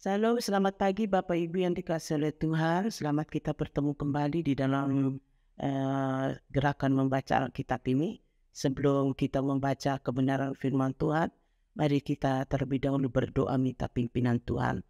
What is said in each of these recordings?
Shalom, selamat pagi Bapak Ibu yang dikasihi oleh Tuhan. Selamat kita bertemu kembali di dalam gerakan membaca Alkitab ini. Sebelum kita membaca kebenaran firman Tuhan, mari kita terlebih dahulu berdoa minta pimpinan Tuhan.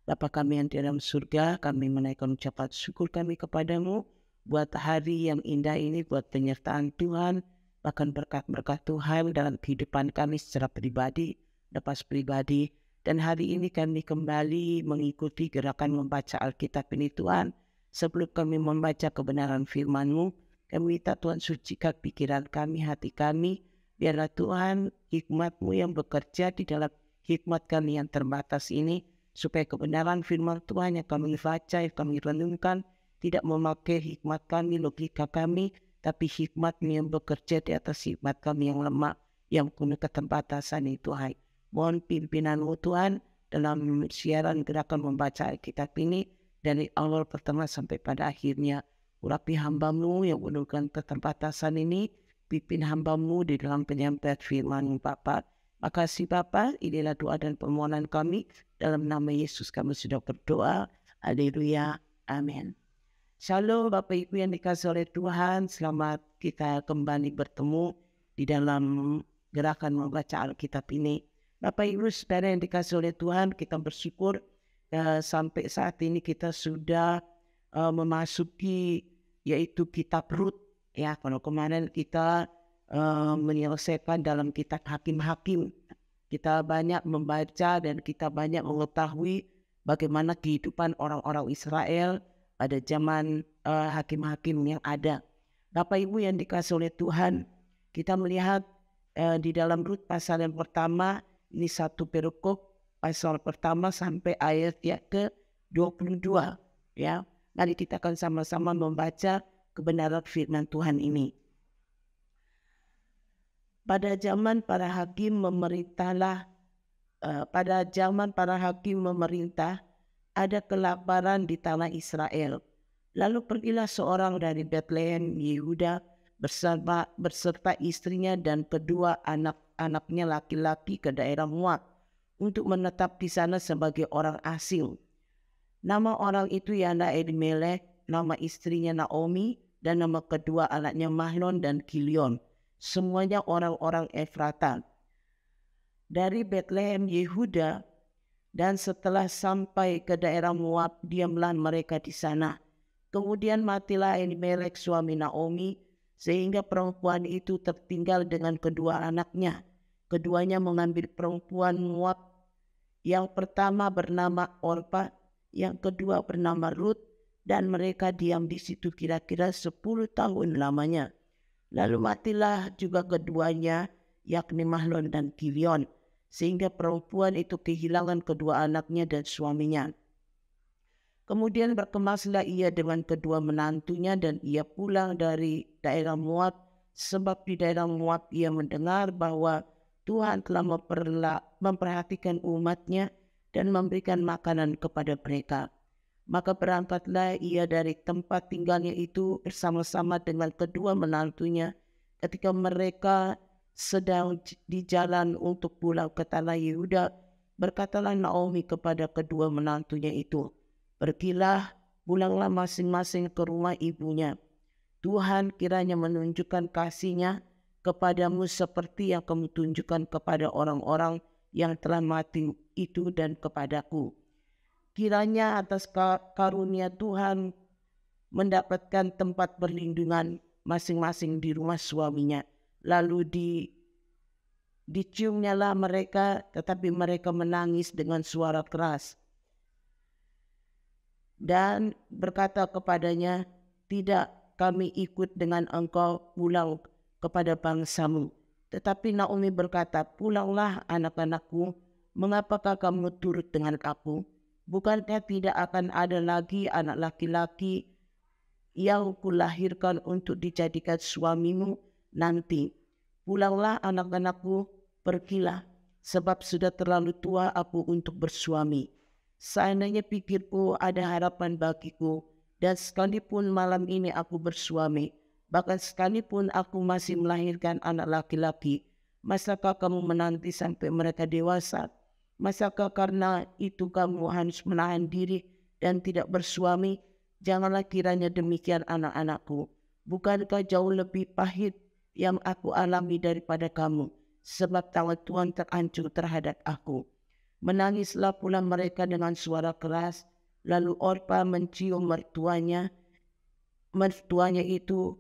Bapa kami yang di dalam surga, kami menaikkan ucapan syukur kami kepadamu buat hari yang indah ini, buat penyertaan Tuhan, bahkan berkat-berkat Tuhan dalam kehidupan kami secara pribadi, lepas pribadi. Dan hari ini kami kembali mengikuti gerakan membaca Alkitab ini Tuhan. Sebelum kami membaca kebenaran firman-Mu, kami minta Tuhan sucikan pikiran kami, hati kami. Biarlah Tuhan hikmat-Mu yang bekerja di dalam hikmat kami yang terbatas ini. Supaya kebenaran firman Tuhan yang kami baca, yang kami renungkan, tidak memakai hikmat kami, logika kami, tapi hikmat-Mu yang bekerja di atas hikmat kami yang lemah, yang punya keterbatasan itu Tuhan. Mohon pimpinan-Mu Tuhan dalam siaran gerakan membaca Alkitab ini dari awal pertama sampai pada akhirnya. Urapi hamba-Mu yang menurunkan keterbatasan ini, pimpin hamba-Mu di dalam penyampaian firman-Mu Bapa. Makasih Bapa, inilah doa dan permohonan kami. Dalam nama Yesus kami sudah berdoa. Haleluya. Amin. Shalom Bapak Ibu yang dikasihi oleh Tuhan. Selamat kita kembali bertemu di dalam gerakan membaca Alkitab ini. Bapak Ibu saudara yang dikasihi oleh Tuhan, kita bersyukur sampai saat ini kita sudah memasuki yaitu kitab Rut. Ya, kalau kemarin kita menyelesaikan dalam kitab Hakim-Hakim, kita banyak membaca dan kita banyak mengetahui bagaimana kehidupan orang-orang Israel pada zaman Hakim-Hakim yang ada. Bapak Ibu yang dikasihi oleh Tuhan, kita melihat di dalam Rut pasal yang pertama, ini 1 perikop pasal pertama sampai ayat yang ke-22. Ya, mari kita akan sama-sama membaca kebenaran firman Tuhan ini. Pada zaman para hakim memerintah, ada kelaparan di tanah Israel. Lalu pergilah seorang dari Betlehem, Yehuda, berserta istrinya dan kedua anak-anaknya laki-laki ke daerah Moab untuk menetap di sana sebagai orang asing. Nama orang itu ialah Elimelek, nama istrinya Naomi, dan nama kedua anaknya Mahlon dan Kilion. Semuanya orang-orang Efrata. Dari Betlehem Yehuda, dan setelah sampai ke daerah Moab, diamlah mereka di sana. Kemudian matilah Elimelek suami Naomi, sehingga perempuan itu tertinggal dengan kedua anaknya. Keduanya mengambil perempuan Moab, yang pertama bernama Orpa, yang kedua bernama Rut, dan mereka diam di situ kira-kira 10 tahun lamanya. Lalu matilah juga keduanya, yakni Mahlon dan Kilion, sehingga perempuan itu kehilangan kedua anaknya dan suaminya. Kemudian berkemaslah ia dengan kedua menantunya dan ia pulang dari daerah Moab, sebab di daerah Moab ia mendengar bahwa Tuhan telah memperhatikan umatnya dan memberikan makanan kepada mereka. Maka berangkatlah ia dari tempat tinggalnya itu bersama-sama dengan kedua menantunya. Ketika mereka sedang di jalan untuk pulang ke tanah Yehuda, berkatalah Naomi kepada kedua menantunya itu, "Pergilah, pulanglah masing-masing ke rumah ibunya. Tuhan kiranya menunjukkan kasih-Nya kepadamu seperti yang kamu tunjukkan kepada orang-orang yang telah mati itu dan kepadaku. Kiranya atas karunia Tuhan mendapatkan tempat perlindungan masing-masing di rumah suaminya." Lalu diciumnyalah mereka, tetapi mereka menangis dengan suara keras dan berkata kepadanya, "Tidak, kami ikut dengan engkau pulang kepada bangsamu." Tetapi Naomi berkata, "Pulanglah anak-anakku, mengapakah kamu turut dengan aku? Bukankah tidak akan ada lagi anak laki-laki yang kulahirkan untuk dijadikan suamimu nanti? Pulanglah anak-anakku, pergilah, sebab sudah terlalu tua aku untuk bersuami. Seandainya pikirku ada harapan bagiku, dan sekalipun malam ini aku bersuami, bahkan sekalipun aku masih melahirkan anak laki-laki, masakah kamu menanti sampai mereka dewasa? Masakah karena itu kamu harus menahan diri dan tidak bersuami? Janganlah kiranya demikian anak-anakku. Bukankah jauh lebih pahit yang aku alami daripada kamu? Sebab tangan Tuhan terancur terhadap aku. Menangislah pula mereka dengan suara keras. Lalu Orpa mencium mertuanya. Mertuanya itu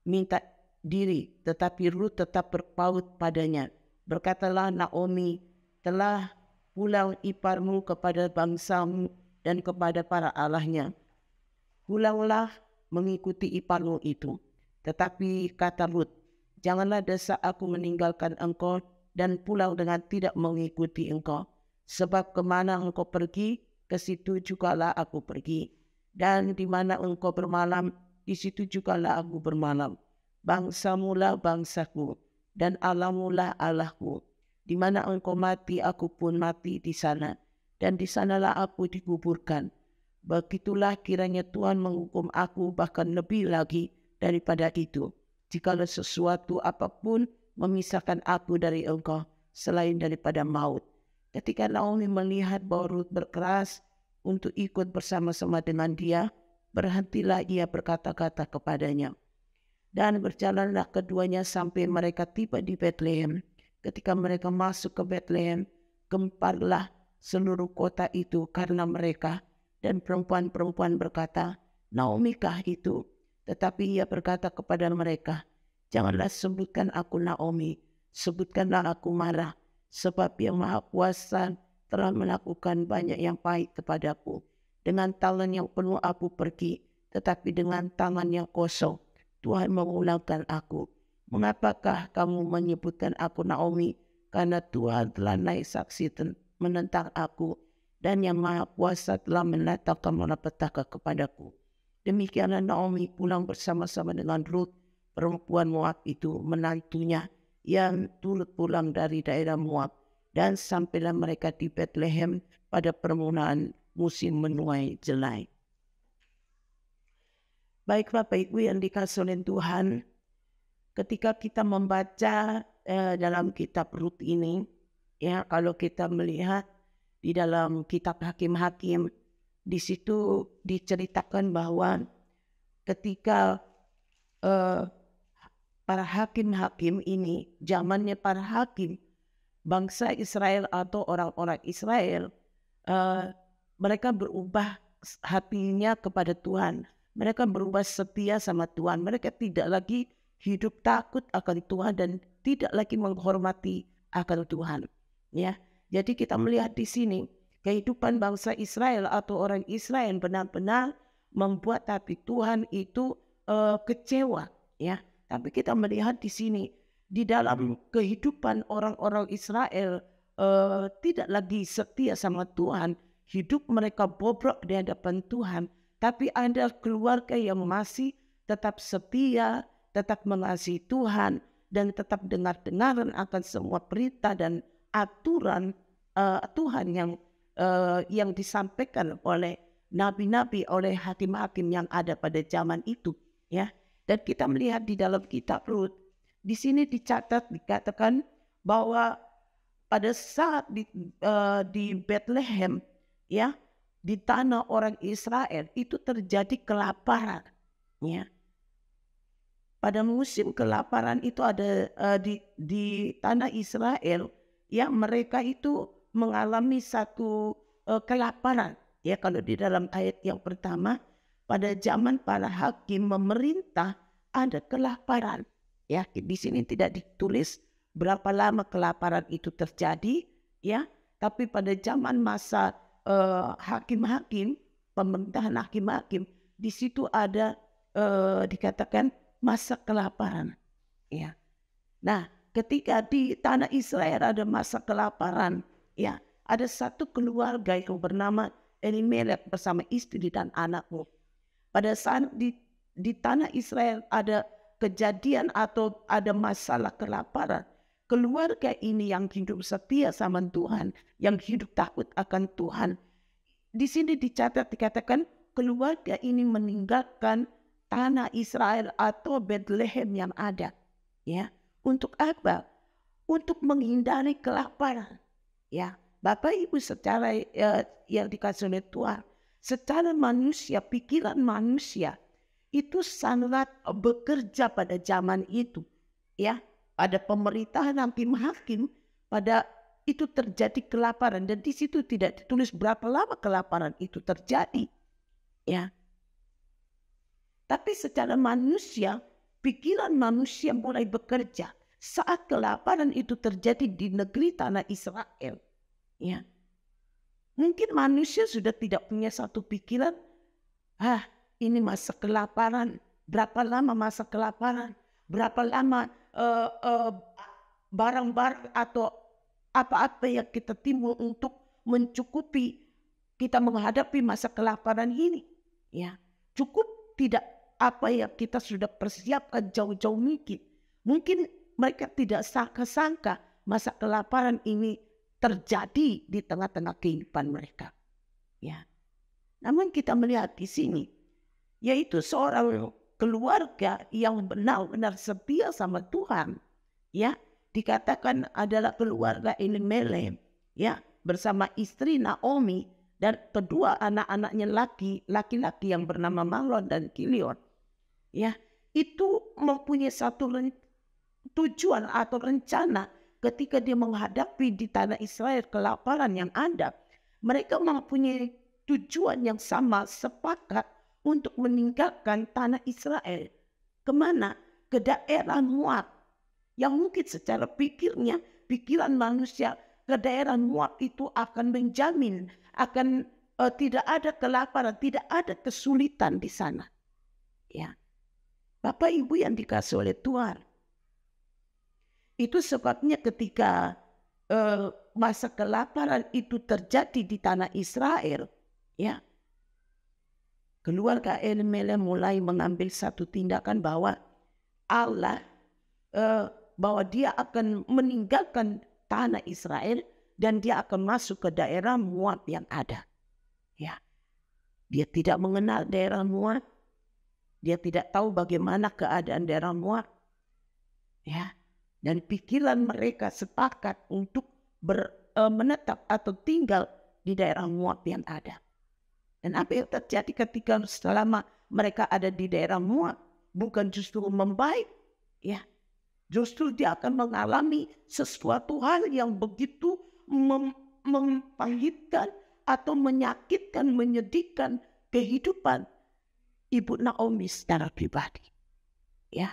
minta diri, tetapi Ruth tetap berpaut padanya. Berkatalah Naomi, telah pulang iparmu kepada bangsamu dan kepada para allahnya. Pulanglah mengikuti iparmu itu. Tetapi kata Ruth, janganlah desak aku meninggalkan engkau dan pulang dengan tidak mengikuti engkau. Sebab kemana engkau pergi, ke situ jugalah aku pergi. Dan di mana engkau bermalam, di situ jugalah aku bermalam. Bangsamulah bangsaku, dan Allahmulah Allahku. Di mana engkau mati, aku pun mati di sana. Dan di sanalah aku dikuburkan. Begitulah kiranya Tuhan menghukum aku bahkan lebih lagi daripada itu. Jikalau sesuatu apapun memisahkan aku dari engkau selain daripada maut. Ketika Naomi melihat bahwa Ruth berkeras untuk ikut bersama-sama dengan dia, berhentilah ia berkata-kata kepadanya. Dan berjalanlah keduanya sampai mereka tiba di Bethlehem. Ketika mereka masuk ke Bethlehem, gemparlah seluruh kota itu karena mereka. Dan perempuan-perempuan berkata, Naomi kah itu? Tetapi ia berkata kepada mereka, janganlah sebutkan aku Naomi, sebutkanlah aku Mara, sebab Yang Maha Kuasa telah melakukan banyak yang baik kepadaku. Dengan tangan yang penuh aku pergi, tetapi dengan tangan yang kosong Tuhan memulangkan aku. Mengapakah kamu menyebutkan aku Naomi? Karena Tuhan telah naik saksi menentang aku, dan Yang Maha Kuasa telah menetapkan malapetaka kepadaku. Demikianlah Naomi pulang bersama-sama dengan Ruth, perempuan Moab itu, menantunya, yang turut pulang dari daerah Moab, dan sampailah mereka di Bethlehem pada permulaan musim menuai jelai. Baik Bapak Ibu yang dikasihi oleh Tuhan, ketika kita membaca dalam kitab Ruth ini, ya kalau kita melihat di dalam kitab Hakim-Hakim, di situ diceritakan bahwa ketika para hakim-hakim ini, zamannya para hakim, bangsa Israel atau orang-orang Israel, mereka berubah hatinya kepada Tuhan. Mereka berubah setia sama Tuhan. Mereka tidak lagi hidup takut akan Tuhan dan tidak lagi menghormati akan Tuhan. Ya, jadi kita melihat di sini kehidupan bangsa Israel atau orang Israel benar-benar membuat hati Tuhan itu kecewa. Ya, tapi kita melihat di sini di dalam kehidupan orang-orang Israel tidak lagi setia sama Tuhan. Hidup mereka bobrok di hadapan Tuhan. Tapi ada keluarga yang masih tetap setia, tetap mengasihi Tuhan, dan tetap dengar-dengaran akan semua perintah dan aturan Tuhan yang disampaikan oleh nabi-nabi, oleh hakim-hakim yang ada pada zaman itu. Ya, dan kita melihat di dalam kitab Ruth, di sini dicatat, dikatakan bahwa pada saat di Bethlehem, ya, di tanah orang Israel itu terjadi kelaparan. Ya. Pada musim kelaparan itu ada di tanah Israel, ya, mereka itu mengalami satu kelaparan. Ya, kalau di dalam ayat yang pertama, pada zaman para hakim memerintah ada kelaparan. Ya, di sini tidak ditulis berapa lama kelaparan itu terjadi, ya, tapi pada zaman masa hakim-hakim, pemerintahan hakim-hakim, di situ ada dikatakan masa kelaparan. Ya. Nah, ketika di tanah Israel ada masa kelaparan, ya, ada satu keluarga yang bernama Elimelek bersama istri dan anaknya. Pada saat di tanah Israel ada kejadian atau ada masalah kelaparan, keluarga ini yang hidup setia sama Tuhan, yang hidup takut akan Tuhan, di sini dicatat dikatakan keluarga ini meninggalkan tanah Israel atau Bethlehem yang ada. Ya, untuk apa? Untuk menghindari kelaparan. Ya, Bapak Ibu secara yang dikasih oleh Tuhan, secara manusia, pikiran manusia itu sangat bekerja pada zaman itu, ya. Pada pemerintahan hakim-hakim, pada itu terjadi kelaparan, dan di situ tidak ditulis berapa lama kelaparan itu terjadi, ya. Tapi secara manusia, pikiran manusia mulai bekerja saat kelaparan itu terjadi di negeri tanah Israel. Ya, mungkin manusia sudah tidak punya satu pikiran, ini masa kelaparan, berapa lama masa kelaparan, berapa lama barang-barang atau apa-apa yang kita timbul untuk mencukupi kita menghadapi masa kelaparan ini. Ya, cukup tidak apa yang kita sudah persiapkan jauh-jauh mungkin. Mungkin mereka tidak sangka-sangka masa kelaparan ini terjadi di tengah-tengah kehidupan mereka. Ya. Namun kita melihat di sini, yaitu seorang keluarga yang benar-benar setia sama Tuhan. Ya, dikatakan adalah keluarga Elimelek, ya, bersama istri Naomi dan kedua anak-anaknya laki-laki yang bernama Mahlon dan Kilion. Ya, itu mempunyai satu tujuan atau rencana. Ketika dia menghadapi di tanah Israel kelaparan yang ada, mereka mempunyai tujuan yang sama, sepakat untuk meninggalkan tanah Israel. Kemana? Ke daerah Moab. Yang mungkin secara pikiran manusia, ke daerah Moab itu akan menjamin, akan tidak ada kelaparan, tidak ada kesulitan di sana. Ya, Bapak Ibu yang dikasih oleh Tuhan, itu sebabnya ketika masa kelaparan itu terjadi di tanah Israel, ya, keluarga Elimelek mulai mengambil satu tindakan bahwa Allah, bahwa dia akan meninggalkan tanah Israel dan dia akan masuk ke daerah Moab yang ada. Ya, dia tidak mengenal daerah Moab, dia tidak tahu bagaimana keadaan daerah Moab. Ya. Dan pikiran mereka sepakat untuk menetap atau tinggal di daerah Moab yang ada. Dan apa yang terjadi ketika selama mereka ada di daerah Moab, bukan justru membaik, ya, justru dia akan mengalami sesuatu hal yang begitu mempahitkan atau menyakitkan, menyedihkan kehidupan Ibu Naomi secara pribadi. Ya.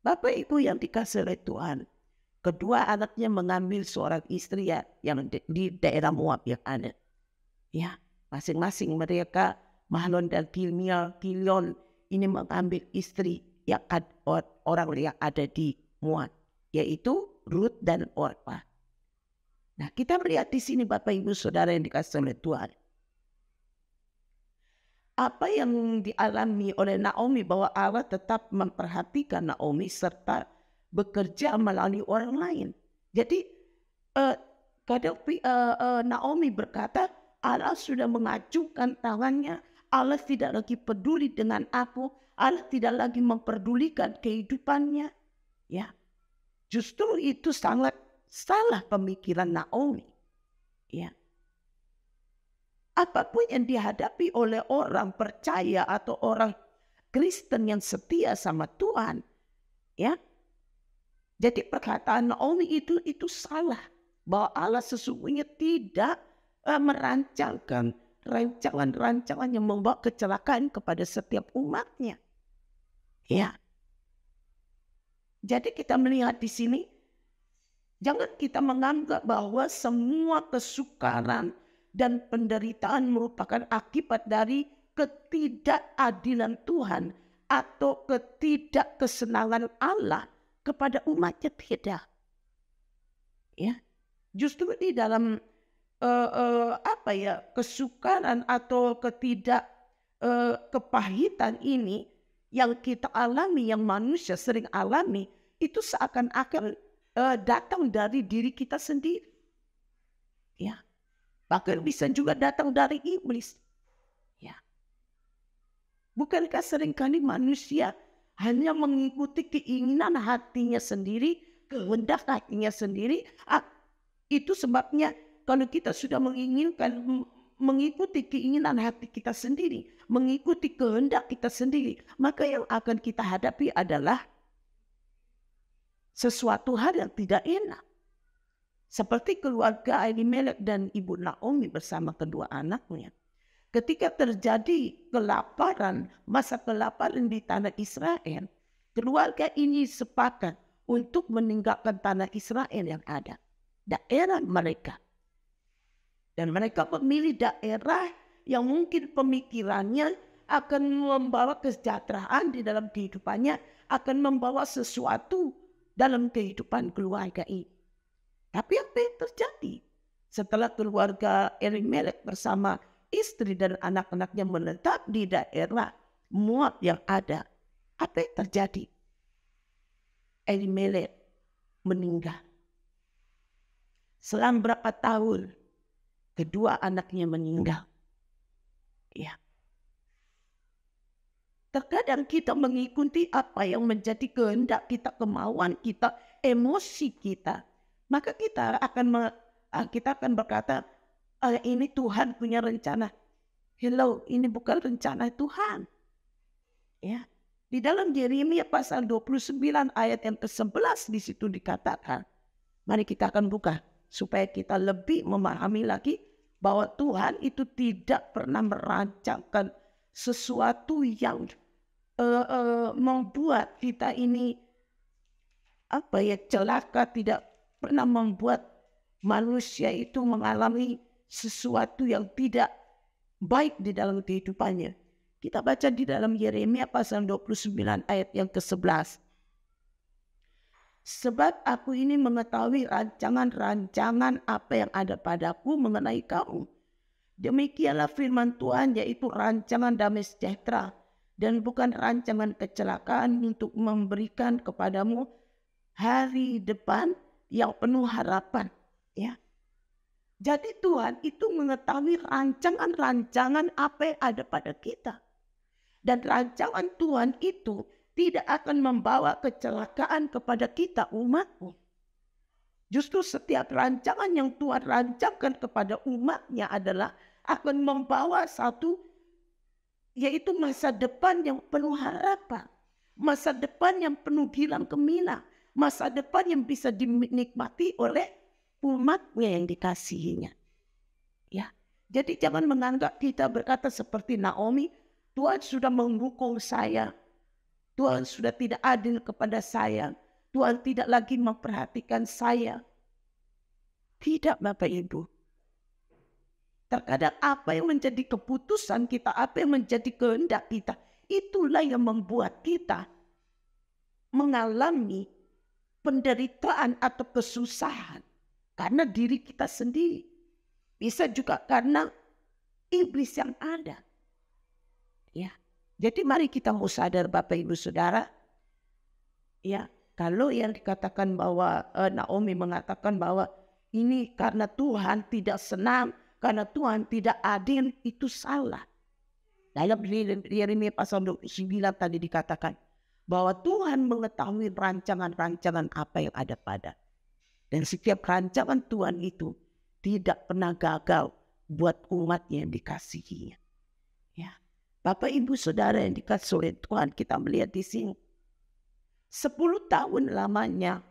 Bapak Ibu yang dikasih oleh Tuhan, kedua anaknya mengambil seorang istri yang di daerah Moab yang ada. Ya, masing-masing mereka, Mahlon dan Kilion, ini mengambil istri yang orang yang ada di Moab, yaitu Ruth dan Orpa. Nah, kita melihat di sini Bapak Ibu Saudara yang dikasih oleh Tuhan, apa yang dialami oleh Naomi, bahwa Allah tetap memperhatikan Naomi serta bekerja melalui orang lain. Jadi kadang Naomi berkata, Allah sudah mengajukan tangannya, Allah tidak lagi peduli dengan aku, Allah tidak lagi memperdulikan kehidupannya. Ya, justru itu sangat salah pemikiran Naomi. Ya. Apapun yang dihadapi oleh orang percaya atau orang Kristen yang setia sama Tuhan, ya. Jadi perkataan Naomi itu salah, bahwa Allah sesungguhnya tidak merancangkan rancangan-rancangan yang membawa kecelakaan kepada setiap umatnya. Ya. Jadi kita melihat di sini, jangan kita menganggap bahwa semua kesukaran dan penderitaan merupakan akibat dari ketidakadilan Tuhan atau ketidakkesenangan Allah kepada umatnya, tidak. Ya, justru di dalam kesukaran atau kepahitan ini yang kita alami, yang manusia sering alami, itu seakan-akan datang dari diri kita sendiri. Ya. Bahkan bisa juga datang dari iblis. Ya. Bukankah seringkali manusia hanya mengikuti keinginan hatinya sendiri, kehendak hatinya sendiri? Itu sebabnya kalau kita sudah mengikuti keinginan hati kita sendiri, mengikuti kehendak kita sendiri, maka yang akan kita hadapi adalah sesuatu hal yang tidak enak. Seperti keluarga Elimelek dan Ibu Naomi bersama kedua anaknya. Ketika terjadi kelaparan, masa kelaparan di tanah Israel, keluarga ini sepakat untuk meninggalkan tanah Israel yang ada, daerah mereka. Dan mereka memilih daerah yang mungkin pemikirannya akan membawa kesejahteraan di dalam kehidupannya, akan membawa sesuatu dalam kehidupan keluarga ini. Tapi apa yang terjadi? Setelah keluarga Elimelek bersama istri dan anak-anaknya menetap di daerah Moab yang ada, apa yang terjadi? Elimelek meninggal. Selang berapa tahun, kedua anaknya meninggal. Ya. Terkadang kita mengikuti apa yang menjadi kehendak kita, kemauan kita, emosi kita. Maka kita akan berkata, ini Tuhan punya rencana. Hello, ini bukan rencana Tuhan. Ya. Di dalam Yeremia pasal 29 ayat yang ke-11 di situ dikatakan. Mari kita akan buka supaya kita lebih memahami lagi bahwa Tuhan itu tidak pernah merancangkan sesuatu yang membuat kita ini celaka, tidak pernah membuat manusia itu mengalami sesuatu yang tidak baik di dalam kehidupannya. Kita baca di dalam Yeremia pasal 29 ayat yang ke-11. Sebab aku ini mengetahui rancangan-rancangan apa yang ada padaku mengenai kamu. Demikianlah firman Tuhan, yaitu rancangan damai sejahtera dan bukan rancangan kecelakaan, untuk memberikan kepadamu hari depan yang penuh harapan. Ya. Jadi Tuhan itu mengetahui rancangan-rancangan apa yang ada pada kita. Dan rancangan Tuhan itu tidak akan membawa kecelakaan kepada kita umatnya. Justru setiap rancangan yang Tuhan rancangkan kepada umatnya adalah akan membawa satu, yaitu masa depan yang penuh harapan. Masa depan yang penuh gilang gemilang. Masa depan yang bisa dinikmati oleh umatnya yang dikasihinya. Ya. Jadi jangan menganggap kita berkata seperti Naomi, Tuhan sudah menghukum saya. Tuhan sudah tidak adil kepada saya. Tuhan tidak lagi memperhatikan saya. Tidak, Bapak Ibu. Terkadang apa yang menjadi keputusan kita, apa yang menjadi kehendak kita, itulah yang membuat kita mengalami penderitaan atau kesusahan karena diri kita sendiri. Bisa juga karena iblis yang ada. Ya. Jadi mari kita mau sadar, Bapak Ibu Saudara. Ya, kalau yang dikatakan bahwa Naomi mengatakan bahwa ini karena Tuhan tidak senang, karena Tuhan tidak adil, itu salah. Dalam Yeremia pasal 29 tadi dikatakan bahwa Tuhan mengetahui rancangan-rancangan apa yang ada pada. Dan setiap rancangan Tuhan itu tidak pernah gagal buat umatnya yang dikasihinya. Ya. Bapak Ibu Saudara yang dikasih oleh Tuhan, kita melihat di sini 10 tahun lamanya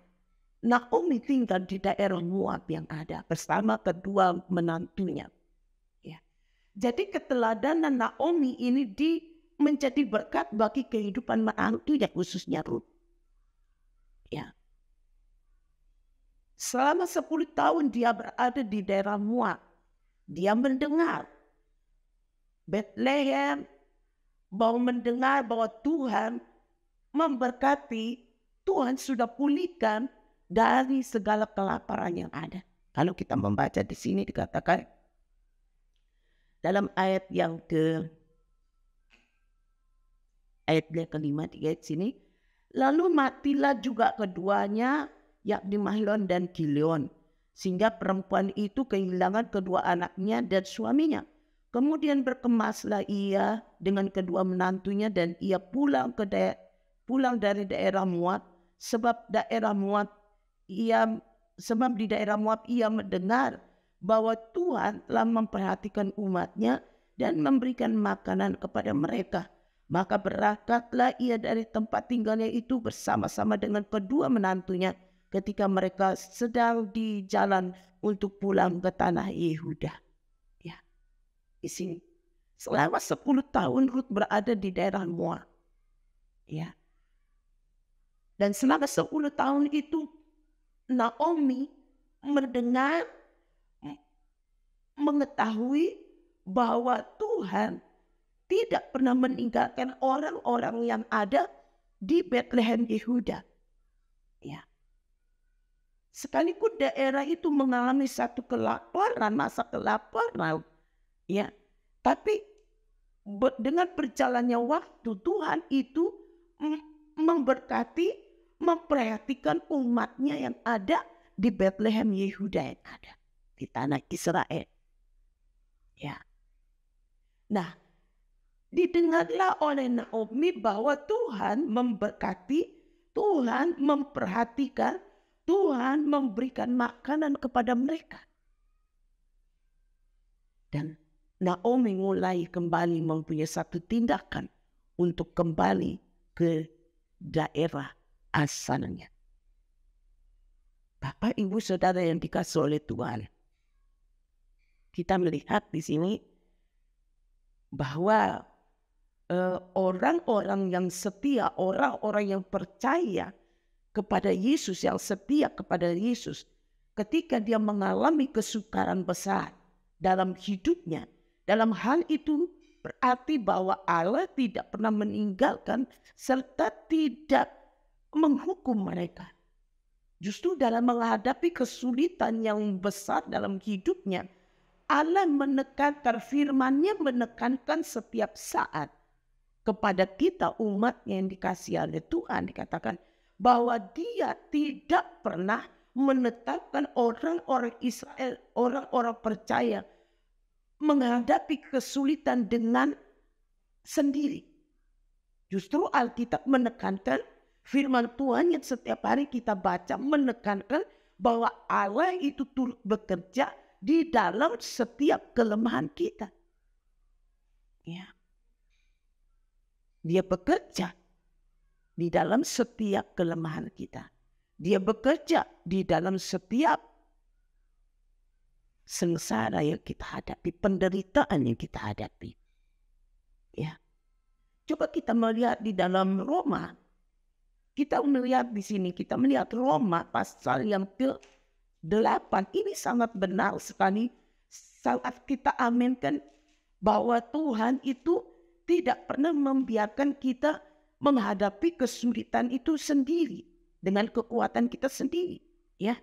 Naomi tinggal di daerah Moab yang ada bersama kedua menantunya. Ya. Jadi keteladanan Naomi ini menjadi berkat bagi kehidupan menantunya, khususnya Ruth. Ya. Selama 10 tahun dia berada di daerah Moab. Dia mendengar Bethlehem, bahwa mendengar bahwa Tuhan memberkati, Tuhan sudah pulihkan dari segala kelaparan yang ada. Kalau kita membaca di sini dikatakan dalam ayat yang kelima di ayat sini, lalu matilah juga keduanya, yakni Mahlon dan Kilion, sehingga perempuan itu kehilangan kedua anaknya dan suaminya. Kemudian berkemaslah ia dengan kedua menantunya dan ia pulang dari daerah Moab, sebab di daerah Moab ia mendengar bahwa Tuhan telah memperhatikan umatnya dan memberikan makanan kepada mereka. Maka berangkatlah ia dari tempat tinggalnya itu bersama-sama dengan kedua menantunya ketika mereka sedang di jalan untuk pulang ke tanah Yehuda. Ya, di sini. Selama 10 tahun Rut berada di daerah Moab. Ya. Dan selama 10 tahun itu Naomi mendengar, mengetahui bahwa Tuhan tidak pernah meninggalkan orang-orang yang ada di Bethlehem Yehuda. Ya. Sekalipun daerah itu mengalami satu kelaparan, masa kelaparan, ya, tapi dengan berjalannya waktu Tuhan itu memberkati, memperhatikan umatnya yang ada di Bethlehem Yehuda yang ada di tanah Israel. Ya. Nah, didengarlah oleh Naomi bahwa Tuhan memberkati, Tuhan memperhatikan, Tuhan memberikan makanan kepada mereka. Dan Naomi mulai kembali mempunyai satu tindakan untuk kembali ke daerah asalnya. Bapak, Ibu, Saudara yang dikasihi oleh Tuhan, kita melihat di sini bahwa orang-orang yang setia, orang-orang yang percaya kepada Yesus, yang setia kepada Yesus, ketika dia mengalami kesukaran besar dalam hidupnya, dalam hal itu berarti bahwa Allah tidak pernah meninggalkan serta tidak menghukum mereka. Justru dalam menghadapi kesulitan yang besar dalam hidupnya, Allah menekankan, firman-Nya menekankan setiap saat kepada kita umatnya yang dikasihi oleh Tuhan, dikatakan bahwa Dia tidak pernah menetapkan orang-orang Israel, orang-orang percaya menghadapi kesulitan dengan sendiri. Justru Alkitab menekankan, firman Tuhan yang setiap hari kita baca menekankan bahwa Allah itu turut bekerja di dalam setiap kelemahan kita. Ya. Dia bekerja di dalam setiap kelemahan kita. Dia bekerja di dalam setiap sengsara yang kita hadapi, penderitaan yang kita hadapi. Ya. Coba kita melihat di dalam Roma. Kita melihat di sini, kita melihat Roma pasal yang ke-8. Ini sangat benar sekali. Saat kita aminkan bahwa Tuhan itu tidak pernah membiarkan kita menghadapi kesulitan itu sendiri dengan kekuatan kita sendiri, ya.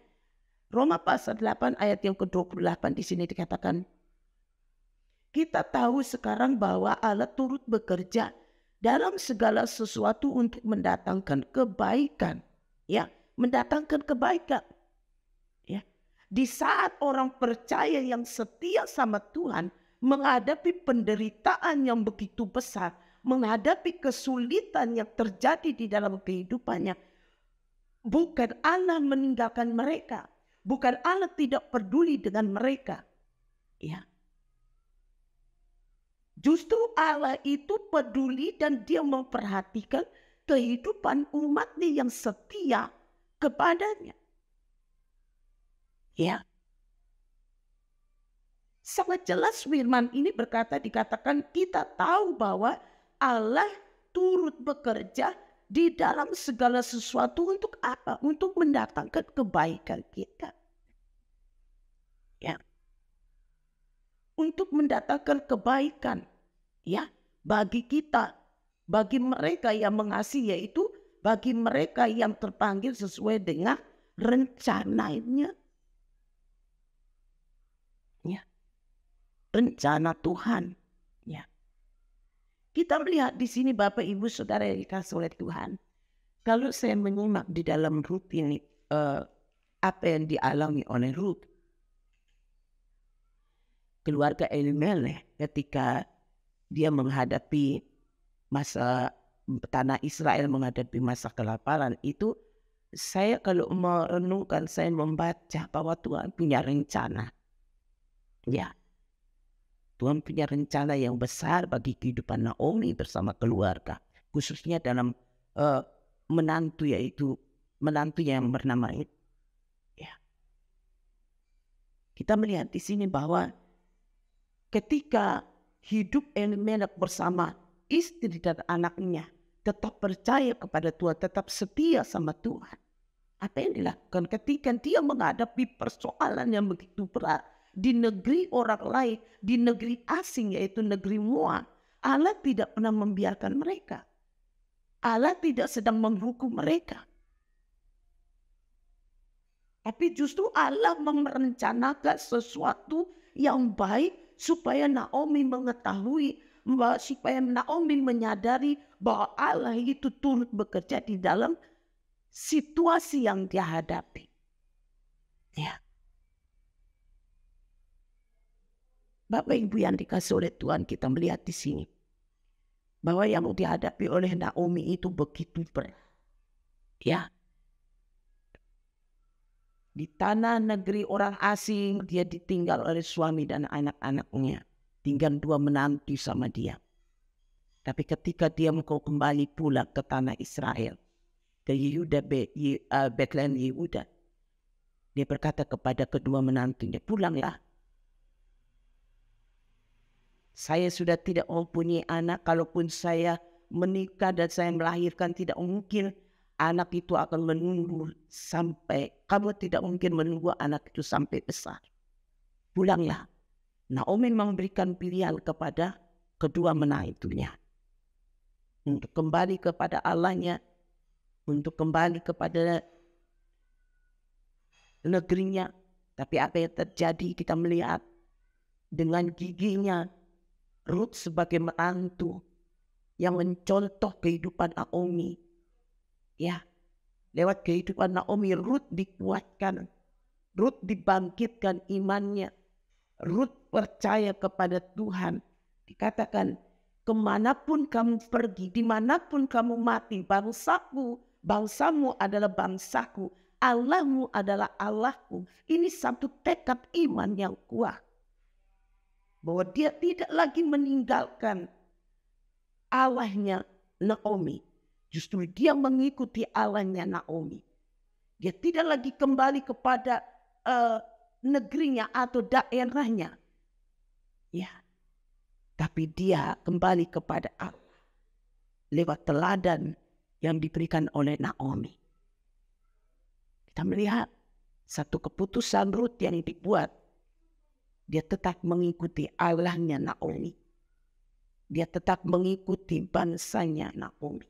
Roma pasal 8 ayat yang ke-28 di sini dikatakan, kita tahu sekarang bahwa Allah turut bekerja dalam segala sesuatu untuk mendatangkan kebaikan, ya, mendatangkan kebaikan, ya. Di saat orang percaya yang setia sama Tuhan menghadapi penderitaan yang begitu besar, menghadapi kesulitan yang terjadi di dalam kehidupannya, bukan Allah meninggalkan mereka, bukan Allah tidak peduli dengan mereka, ya. Justru Allah itu peduli dan Dia memperhatikan kehidupan umatnya yang setia kepadanya, ya. Sangat jelas firman ini dikatakan kita tahu bahwa Allah turut bekerja di dalam segala sesuatu untuk apa? Untuk mendatangkan kebaikan kita. Ya. Untuk mendatangkan kebaikan, ya, bagi kita, bagi mereka yang mengasihi, yaitu bagi mereka yang terpanggil sesuai dengan rencananya. Ya. Rencana Tuhan, ya. Kita melihat di sini Bapak Ibu Saudara yang dikasihi oleh Tuhan. Kalau saya menyimak di dalam Rut ini, apa yang dialami oleh Rut, keluarga Elimelech ketika dia menghadapi masa tanah Israel menghadapi masa kelaparan itu, saya kalau merenungkan, saya membaca bahwa Tuhan punya rencana. Ya, Tuhan punya rencana yang besar bagi kehidupan Naomi bersama keluarga, khususnya dalam menantu, yaitu menantu yang bernama itu. Ya. Kita melihat di sini bahwa ketika hidup Elimelek bersama istri dan anaknya, tetap percaya kepada Tuhan, tetap setia sama Tuhan. Apa yang dilakukan ketika dia menghadapi persoalan yang begitu berat di negeri orang lain, di negeri asing yaitu negeri Moab, Allah tidak pernah membiarkan mereka. Allah tidak sedang menghukum mereka. Tapi justru Allah merencanakan sesuatu yang baik supaya Naomi mengetahui, supaya Naomi menyadari bahwa Allah itu turut bekerja di dalam situasi yang dia hadapi. Ya. Bapak Ibu yang dikasih oleh Tuhan, kita melihat di sini bahwa yang dihadapi oleh Naomi itu begitu berat. Ya. Di tanah negeri orang asing, dia ditinggal oleh suami dan anak-anaknya. Tinggal 2 menantu sama dia. Tapi ketika dia mau kembali pulang ke tanah Israel, ke Yehuda, Bethlehem Yehuda, dia berkata kepada kedua menantunya, pulanglah. Saya sudah tidak mempunyai anak, kalaupun saya menikah dan saya melahirkan, tidak mungkin anak itu akan menunggu sampai, kamu tidak mungkin menunggu anak itu sampai besar. Pulanglah. Naomi memberikan pilihan kepada kedua menantunya untuk kembali kepada Allahnya, untuk kembali kepada negerinya. Tapi apa yang terjadi, kita melihat dengan giginya Ruth sebagai menantu yang mencontoh kehidupan Naomi. Ya, lewat kehidupan Naomi, Ruth dikuatkan, Ruth dibangkitkan imannya, Ruth percaya kepada Tuhan. Dikatakan, kemanapun kamu pergi, dimanapun kamu mati, bangsamu adalah bangsaku, Allahmu adalah Allahku. Ini satu tekad iman yang kuat. Bahwa dia tidak lagi meninggalkan Allahnya Naomi. Justru dia mengikuti Allahnya Naomi. Dia tidak lagi kembali kepada negerinya atau daerahnya. Ya. Tapi dia kembali kepada Allah. Lewat teladan yang diberikan oleh Naomi. Kita melihat satu keputusan Ruth yang dibuat. Dia tetap mengikuti Allahnya Naomi. Dia tetap mengikuti bangsanya Naomi.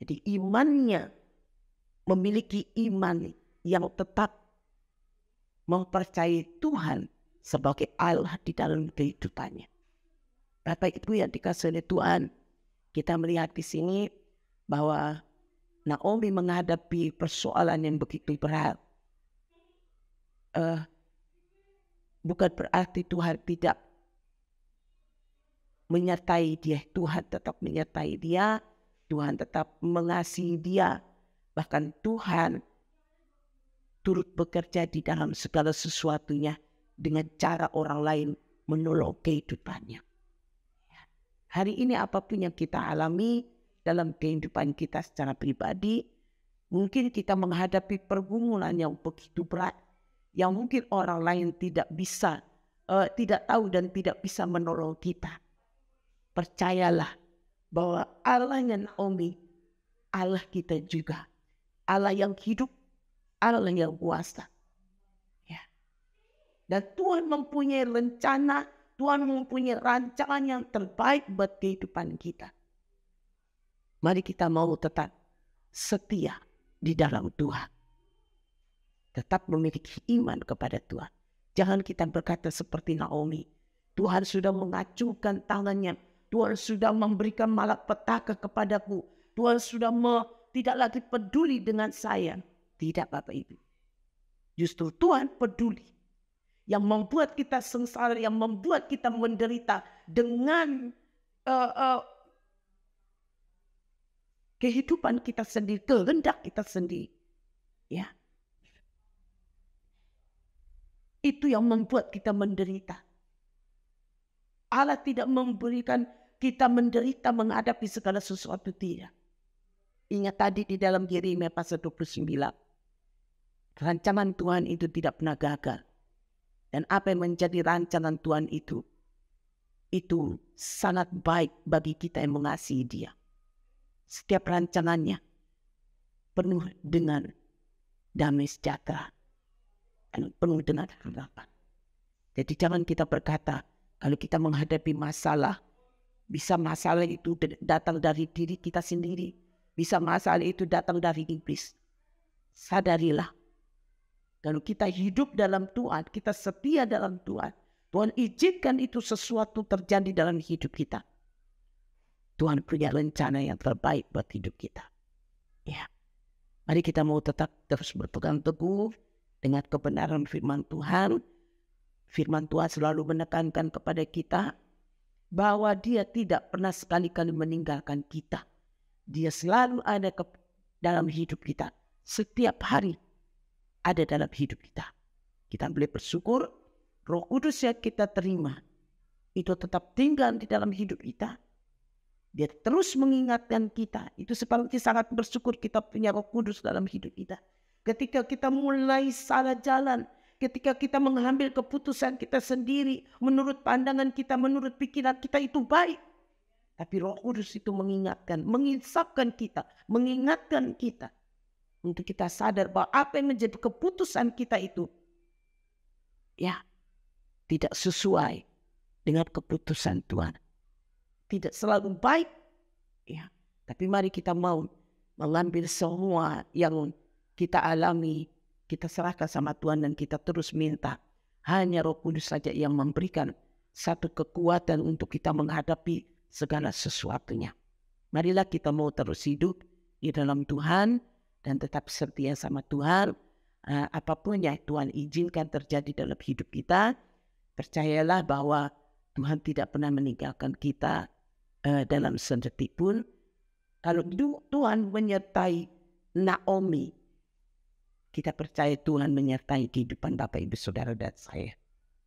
Jadi imannya, memiliki iman yang tetap mempercayai Tuhan sebagai Allah di dalam kehidupannya. Bapak Ibu yang dikasihi oleh Tuhan, kita melihat di sini bahwa Naomi menghadapi persoalan yang begitu berat. Bukan berarti Tuhan tidak menyertai dia. Tuhan tetap menyertai dia. Tuhan tetap mengasihi dia. Bahkan Tuhan turut bekerja di dalam segala sesuatunya dengan cara orang lain menolong kehidupannya. Hari ini apapun yang kita alami dalam kehidupan kita secara pribadi, mungkin kita menghadapi pergumulan yang begitu berat, yang mungkin orang lain tidak bisa, tidak tahu dan tidak bisa menolong kita. Percayalah bahwa Allahnya Naomi, Allah kita juga. Allah yang hidup, Allah yang kuasa. Ya. Dan Tuhan mempunyai rencana, Tuhan mempunyai rancangan yang terbaik buat kehidupan kita. Mari kita mau tetap setia di dalam Tuhan. Tetap memiliki iman kepada Tuhan. Jangan kita berkata seperti Naomi. Tuhan sudah mengacungkan tangannya. Tuhan sudah memberikan malapetaka kepadaku. Tuhan sudah tidak lagi peduli dengan saya. Tidak, Bapak Ibu. Justru Tuhan peduli. Yang membuat kita sengsara, yang membuat kita menderita dengan kehidupan kita sendiri, kehendak kita sendiri. Ya. Itu yang membuat kita menderita. Allah tidak memberikan kita menderita menghadapi segala sesuatu, tidak. Ingat tadi di dalam Yeremia pasal 29. Rancangan Tuhan itu tidak pernah gagal. Dan apa yang menjadi rancangan Tuhan itu sangat baik bagi kita yang mengasihi Dia. Setiap rancangannya penuh dengan damai sejahtera dan penuh dengan harapan. Jadi jangan kita berkata, kalau kita menghadapi masalah, bisa masalah itu datang dari diri kita sendiri, bisa masalah itu datang dari iblis. Sadarilah, kalau kita hidup dalam Tuhan, kita setia dalam Tuhan, Tuhan izinkan itu sesuatu terjadi dalam hidup kita. Tuhan punya rencana yang terbaik buat hidup kita. Ya, mari kita mau tetap terus berpegang teguh dengan kebenaran firman Tuhan. Firman Tuhan selalu menekankan kepada kita bahwa Dia tidak pernah sekali-kali meninggalkan kita. Dia selalu ada dalam hidup kita. Setiap hari ada dalam hidup kita. Kita boleh bersyukur Roh Kudus yang kita terima itu tetap tinggal di dalam hidup kita. Dia terus mengingatkan kita. Itu sebabnya sangat bersyukur kita punya Roh Kudus dalam hidup kita. Ketika kita mulai salah jalan, ketika kita mengambil keputusan kita sendiri, menurut pandangan kita, menurut pikiran kita itu baik. Tapi Roh Kudus itu mengingatkan, menginsapkan kita, mengingatkan kita. Untuk kita sadar bahwa apa yang menjadi keputusan kita itu, ya, tidak sesuai dengan keputusan Tuhan. Tidak selalu baik, ya. Tapi mari kita mau mengambil semua yang kita alami, kita serahkan sama Tuhan dan kita terus minta. Hanya Roh Kudus saja yang memberikan satu kekuatan untuk kita menghadapi segala sesuatunya. Marilah kita mau terus hidup di dalam Tuhan dan tetap setia sama Tuhan. Apapun yang Tuhan izinkan terjadi dalam hidup kita, percayalah bahwa Tuhan tidak pernah meninggalkan kita dalam sedetik pun. Kalau Tuhan menyertai Naomi, kita percaya Tuhan menyertai kehidupan Bapak Ibu Saudara dan saya.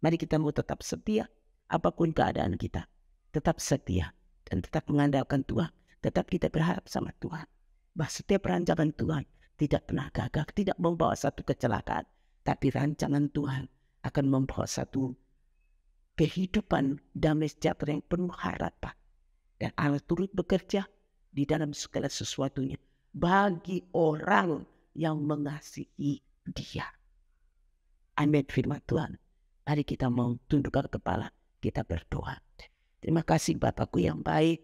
Mari kita mau tetap setia apapun keadaan kita. Tetap setia dan tetap mengandalkan Tuhan. Tetap kita berharap sama Tuhan. Bahwa setiap rancangan Tuhan tidak pernah gagal, tidak membawa satu kecelakaan. Tapi rancangan Tuhan akan membawa satu kehidupan damai sejahtera yang penuh harapan. Dan Allah turut bekerja di dalam segala sesuatunya bagi orang yang mengasihi Dia. Amin firman Tuhan. Mari kita mau tundukkan kepala, kita berdoa. Terima kasih Bapakku yang baik,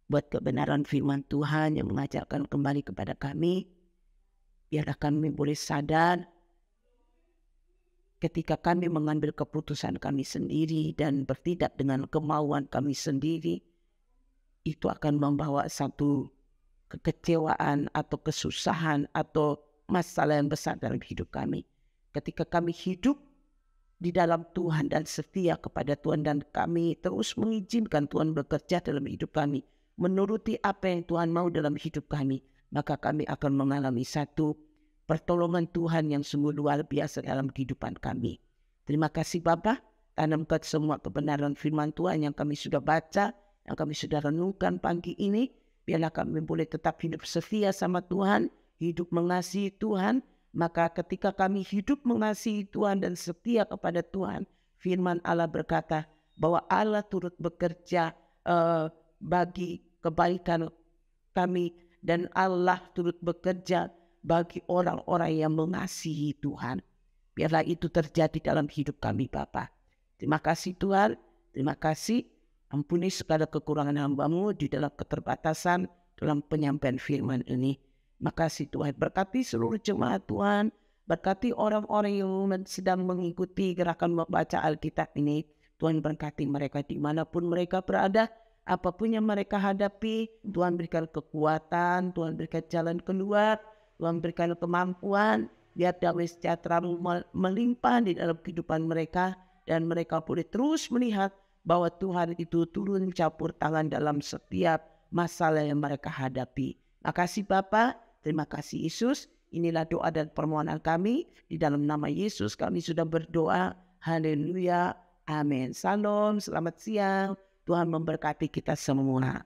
buat kebenaran firman Tuhan yang mengajarkan kembali kepada kami. Biarlah kami boleh sadar ketika kami mengambil keputusan kami sendiri dan bertindak dengan kemauan kami sendiri, itu akan membawa satu kekecewaan atau kesusahan atau masalah yang besar dalam hidup kami. Ketika kami hidup di dalam Tuhan dan setia kepada Tuhan dan kami terus mengizinkan Tuhan bekerja dalam hidup kami, menuruti apa yang Tuhan mau dalam hidup kami, maka kami akan mengalami satu pertolongan Tuhan yang sungguh luar biasa dalam kehidupan kami. Terima kasih Bapa, tanamkan semua kebenaran firman Tuhan yang kami sudah baca, yang kami sudah renungkan pagi ini. Biarlah kami boleh tetap hidup setia sama Tuhan, hidup mengasihi Tuhan. Maka ketika kami hidup mengasihi Tuhan dan setia kepada Tuhan, firman Allah berkata bahwa Allah turut bekerja bagi kebaikan kami, dan Allah turut bekerja bagi orang-orang yang mengasihi Tuhan. Biarlah itu terjadi dalam hidup kami Bapa. Terima kasih Tuhan, terima kasih. Ampuni segala kekurangan hamba-Mu di dalam keterbatasan dalam penyampaian firman ini. Makasih Tuhan, berkati seluruh jemaat Tuhan, berkati orang-orang yang sedang mengikuti gerakan membaca Alkitab ini. Tuhan berkati mereka dimanapun mereka berada, apapun yang mereka hadapi. Tuhan berikan kekuatan, Tuhan berikan jalan keluar, Tuhan berikan kemampuan, biar damai sejahtera melimpah di dalam kehidupan mereka, dan mereka boleh terus melihat bahwa Tuhan itu turun campur tangan dalam setiap masalah yang mereka hadapi. Makasih Bapa, terima kasih Yesus. Inilah doa dan permohonan kami. Di dalam nama Yesus kami sudah berdoa. Haleluya. Amin. Salam, selamat siang. Tuhan memberkati kita semua.